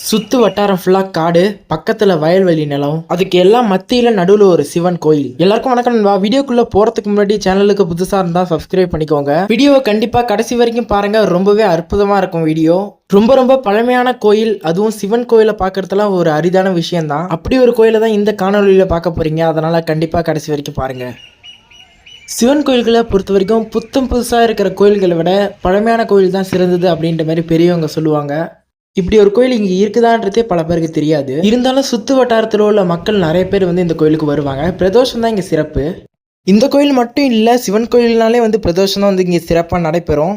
சுத்து வட்டாரம் ஃபுல்லா காடு, பக்கத்துல வயல்வெளி நிலம், அதுக்கு எல்லாம் மத்தியில நடுவுல ஒரு சிவன் கோயில். எல்லாருக்கும் வணக்கம் நண்பா. வீடியோக்குள்ள போறதுக்கு முன்னாடி சேனலுக்கு புதுசா இருந்தா சப்ஸ்கிரைப் பண்ணிக்கோங்க. வீடியோவை கண்டிப்பா கடைசி வரைக்கும் பாருங்க, ரொம்பவே அற்புதமா இருக்கும் வீடியோ. ரொம்ப பழமையான கோயில், அதுவும் சிவன் கோயிலை பார்க்கறதுலாம் ஒரு அரிதான விஷயம் தான். அப்படி ஒரு கோயிலை தான் இந்த காணொலியில பார்க்க போறீங்க, அதனால கண்டிப்பா கடைசி வரைக்கும் பாருங்க. சிவன் கோயில்களை பொறுத்த வரைக்கும் புத்தம் புதுசாக இருக்கிற கோயில்களை விட பழமையான கோயில் தான் சிறந்தது அப்படின்ற மாதிரி பெரியவங்க சொல்லுவாங்க. இப்படி ஒரு கோயில் இங்கே இருக்குதான்றதே பல பேருக்கு தெரியாது. இருந்தாலும் சுற்று வட்டாரத்தில் உள்ள மக்கள் நிறைய பேர் இந்த கோயிலுக்கு வருவாங்க. பிரதோஷம் தான் இங்கே சிறப்பு. இந்த கோயில் மட்டும் இல்லை, சிவன் கோயில்னாலே பிரதோஷம் தான் இங்கே சிறப்பாக நடைபெறும்.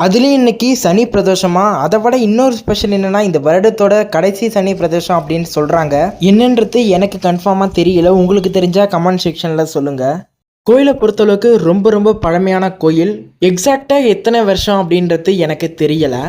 அதுலேயும் இன்னைக்கு சனி பிரதோஷமா. அதை விட இன்னொரு ஸ்பெஷல் என்னன்னா, இந்த வருடத்தோட கடைசி சனி பிரதோஷம் அப்படின்னு சொல்றாங்க. என்னன்றது எனக்கு கன்ஃபார்மாக தெரியல. உங்களுக்கு தெரிஞ்சா கமெண்ட் செக்ஷனில் சொல்லுங்க. கோயிலை பொறுத்தளவுக்கு ரொம்ப பழமையான கோயில். எக்ஸாக்டாக எத்தனை வருஷம் அப்படின்றது எனக்கு தெரியலை.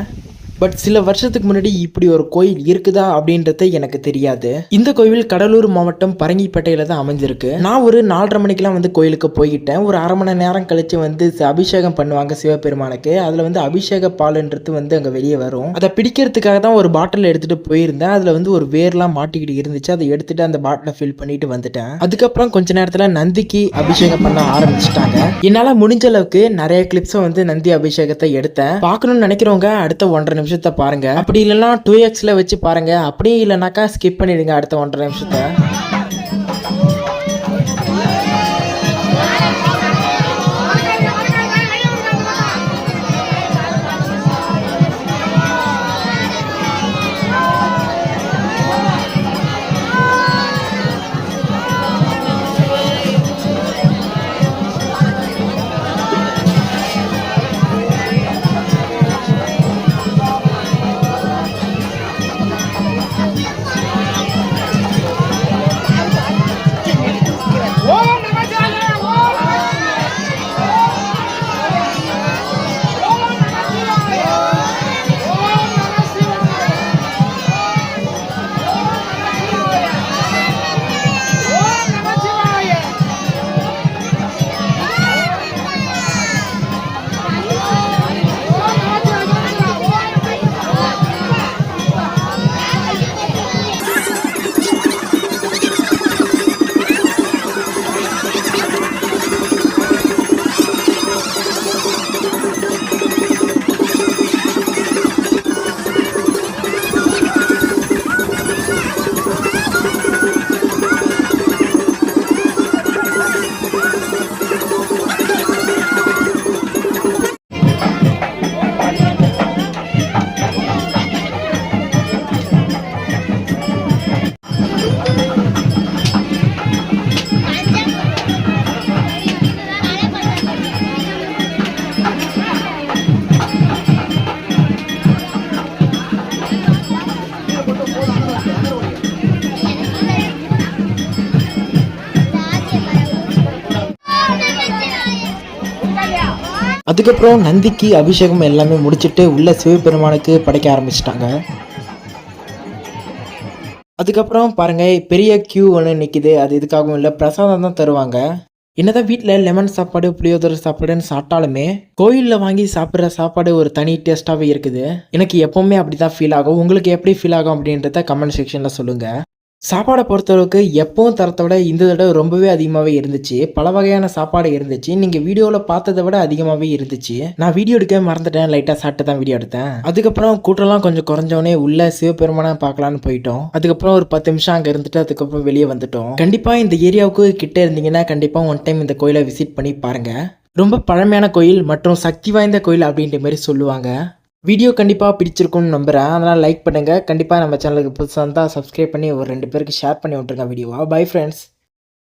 பட் சில வருஷத்துக்கு முன்னாடி இப்படி ஒரு கோயில் இருக்குதா அப்படின்றது எனக்கு தெரியாது. இந்த கோயில் கடலூர் மாவட்டம் பரங்கிப்பேட்டையில தான் அமைஞ்சிருக்கு. நான் ஒரு 4:30 மணிக்கெல்லாம் கோயிலுக்கு போயிட்டேன். ஒரு அரை மணி நேரம் கழிச்சு அபிஷேகம் பண்ணுவாங்க சிவபெருமானுக்கு. அதுல அபிஷேக பால்ன்றது அங்க வெளியே வரும். அதை பிடிக்கிறதுக்காக தான் ஒரு பாட்டில் எடுத்துட்டு போயிருந்தேன். அதுல ஒரு வேர்லாம் மாட்டிக்கிட்டு இருந்துச்சு. அதை எடுத்துட்டு அந்த பாட்டில ஃபில் பண்ணிட்டு வந்துட்டேன். அதுக்கப்புறம் கொஞ்ச நேரத்துல நந்திக்கு அபிஷேகம் பண்ண ஆரம்பிச்சிட்டாங்க. என்னால முடிஞ்ச அளவுக்கு நிறைய கிளிப்ஸை நந்தி அபிஷேகத்தை எடுத்தேன். பார்க்கணும்னு நினைக்கிறவங்க அடுத்த 1.5 நிமிஷத்தை பாருங்க. அப்படி இல்லைன்னா 2xல வச்சு பாருங்க. அப்படி இல்லைனாக்கா ஸ்கிப் பண்ணிடுங்க அடுத்த 1.5 நிமிஷத்தை. அதுக்கப்புறம் நந்திக்கு அபிஷேகம் எல்லாமே முடிச்சுட்டு உள்ள சிவபெருமானுக்கு படைக்க ஆரம்பிச்சிட்டாங்க. அதுக்கப்புறம் பாருங்க, பெரிய கியூ ஒன்று நிற்கிது. அது இதுக்காகவும் இல்லை, பிரசாதம் தான் தருவாங்க. என்னதான் வீட்டில் லெமன் சாப்பாடு புளியோதரை சாப்பாடுன்னு சாப்பிட்டாலுமே கோயிலில் வாங்கி சாப்பிட்ற சாப்பாடு ஒரு தனி டேஸ்ட்டாகவே இருக்குது. எனக்கு எப்போவுமே அப்படி தான் ஃபீல் ஆகும். உங்களுக்கு எப்படி ஃபீல் ஆகும் அப்படின்றத கமெண்ட் செக்ஷனில் சொல்லுங்கள். சாப்பாடை பொறுத்தளவுக்கு எப்பவும் தரத்தை விட இந்த தடவை ரொம்பவே அதிகமாகவே இருந்துச்சு. பல வகையான சாப்பாடு இருந்துச்சு. நீங்கள் வீடியோவில் பார்த்ததை விட அதிகமாகவே இருந்துச்சு. நான் வீடியோ எடுக்க மறந்துட்டேன், லைட்டாக சாப்பிட்டு தான் வீடியோ எடுத்தேன். அதுக்கப்புறம் கூட்டம்லாம் கொஞ்சம் குறைஞ்சோடனே உள்ள சிவபெருமானை பார்க்கலான்னு போயிட்டோம். அதுக்கப்புறம் ஒரு 10 நிமிஷம் அங்கே இருந்துட்டு அதுக்கப்புறம் வெளியே வந்துட்டோம். கண்டிப்பாக இந்த ஏரியாவுக்கு கிட்ட இருந்தீங்கன்னா கண்டிப்பாக ஒன் டைம் இந்த கோயிலை விசிட் பண்ணி பாருங்க. ரொம்ப பழமையான கோயில் மற்றும் சக்தி வாய்ந்த கோயில் அப்படின்ற மாதிரி சொல்லுவாங்க. வீடியோ கண்டிப்பாக பிடிச்சிருக்கும்னு நம்புகிறேன். அதனால் லைக் பண்ணுங்கள். கண்டிப்பாக நம்ம சேனலுக்கு புதுசாக இருந்தால் சப்ஸ்கிரைப் பண்ணி ஒரு 2 பேருக்கு ஷேர் பண்ணி விட்ருங்க வீடியோவா. Bye friends.